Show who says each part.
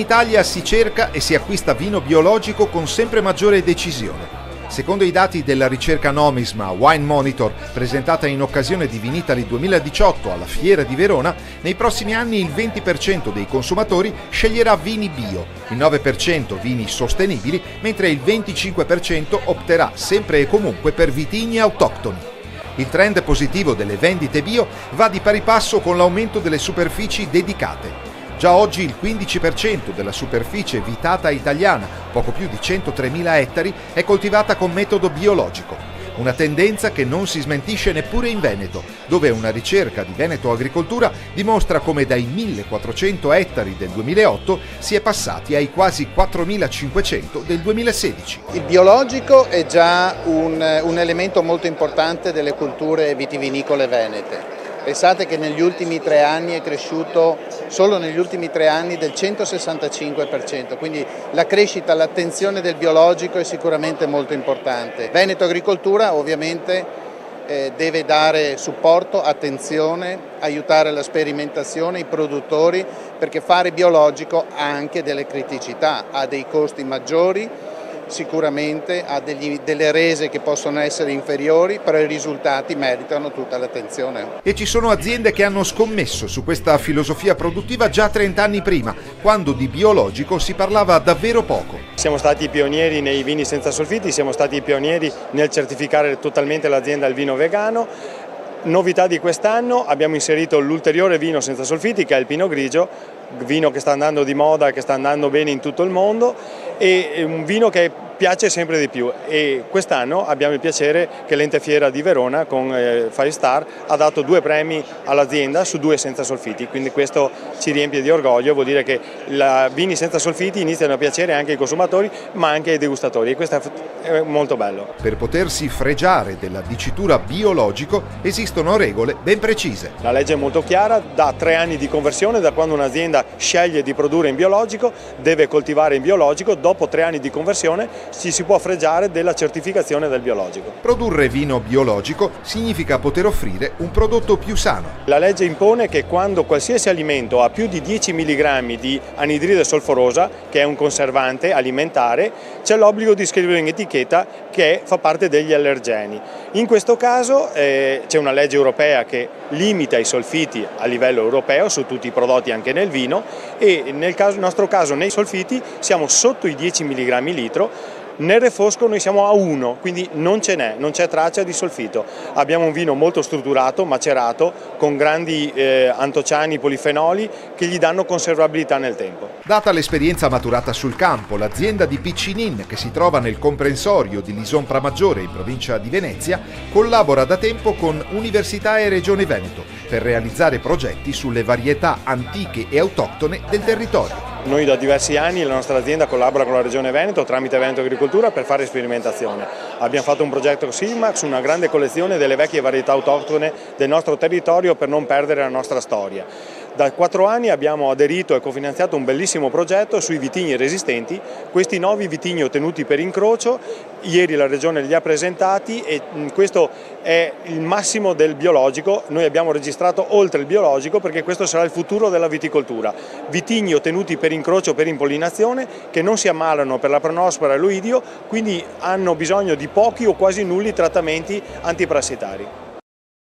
Speaker 1: Italia si cerca e si acquista vino biologico con sempre maggiore decisione. Secondo i dati della ricerca Nomisma Wine Monitor, presentata in occasione di Vinitaly 2018 alla Fiera di Verona, nei prossimi anni il 20% dei consumatori sceglierà vini bio, il 9% vini sostenibili, mentre il 25% opterà sempre e comunque per vitigni autoctoni. Il trend positivo delle vendite bio va di pari passo con l'aumento delle superfici dedicate. Già oggi il 15% della superficie vitata italiana, poco più di 103.000 ettari, è coltivata con metodo biologico. Una tendenza che non si smentisce neppure in Veneto, dove una ricerca di Veneto Agricoltura dimostra come dai 1.400 ettari del 2008 si è passati ai quasi 4.500 del 2016.
Speaker 2: Il biologico è già un elemento molto importante delle culture vitivinicole venete. Pensate che negli ultimi 3 anni è cresciuto, solo negli ultimi 3 anni, del 165%, quindi la crescita, l'attenzione del biologico è sicuramente molto importante. Veneto Agricoltura ovviamente deve dare supporto, attenzione, aiutare la sperimentazione, i produttori, perché fare biologico ha anche delle criticità, ha dei costi maggiori, sicuramente ha delle rese che possono essere inferiori, però i risultati meritano tutta l'attenzione.
Speaker 1: E ci sono aziende che hanno scommesso su questa filosofia produttiva già 30 anni prima, quando di biologico si parlava davvero poco.
Speaker 3: Siamo stati i pionieri nei vini senza solfiti, siamo stati i pionieri nel certificare totalmente l'azienda al vino vegano. Novità di quest'anno, abbiamo inserito l'ulteriore vino senza solfiti, che è il Pinot Grigio, vino che sta andando di moda, che sta andando bene in tutto il mondo, e un vino che piace sempre di più, e quest'anno abbiamo il piacere che l'Ente Fiera di Verona con Five Star ha dato 2 premi all'azienda su 2 senza solfiti, quindi questo ci riempie di orgoglio, vuol dire che i vini senza solfiti iniziano a piacere anche ai consumatori ma anche ai degustatori, e questo è molto bello.
Speaker 1: Per potersi fregiare della dicitura biologico esistono regole ben precise.
Speaker 3: La legge è molto chiara, da 3 anni di conversione, da quando un'azienda sceglie di produrre in biologico, deve coltivare in biologico, dopo 3 anni di conversione ci si può fregiare della certificazione del biologico.
Speaker 1: Produrre vino biologico significa poter offrire un prodotto più sano.
Speaker 3: La legge impone che quando qualsiasi alimento ha più di 10 mg di anidride solforosa, che è un conservante alimentare, c'è l'obbligo di scrivere in etichetta che fa parte degli allergeni. In questo caso c'è una legge europea che limita i solfiti a livello europeo su tutti i prodotti, anche nel vino, e nel nostro caso nei solfiti siamo sotto i 10 mg litro. Nel refosco noi siamo a 1, quindi non c'è traccia di solfito. Abbiamo un vino molto strutturato, macerato, con grandi antociani, polifenoli che gli danno conservabilità nel tempo.
Speaker 1: Data l'esperienza maturata sul campo, l'azienda di Piccinin, che si trova nel comprensorio di Lison Pramaggiore in provincia di Venezia, collabora da tempo con Università e Regione Veneto per realizzare progetti sulle varietà antiche e autoctone del territorio.
Speaker 3: Noi da diversi anni la nostra azienda collabora con la Regione Veneto tramite Veneto Agricoltura per fare sperimentazione. Abbiamo fatto un progetto SIGMA su una grande collezione delle vecchie varietà autoctone del nostro territorio per non perdere la nostra storia. Da 4 anni abbiamo aderito e cofinanziato un bellissimo progetto sui vitigni resistenti. Questi 9 vitigni ottenuti per incrocio, ieri la Regione li ha presentati, e questo è il massimo del biologico. Noi abbiamo registrato oltre il biologico perché questo sarà il futuro della viticoltura. Vitigni ottenuti per incrocio, per impollinazione, che non si ammalano per la Peronospora e l'oidio, quindi hanno bisogno di pochi o quasi nulli trattamenti antiprassitari.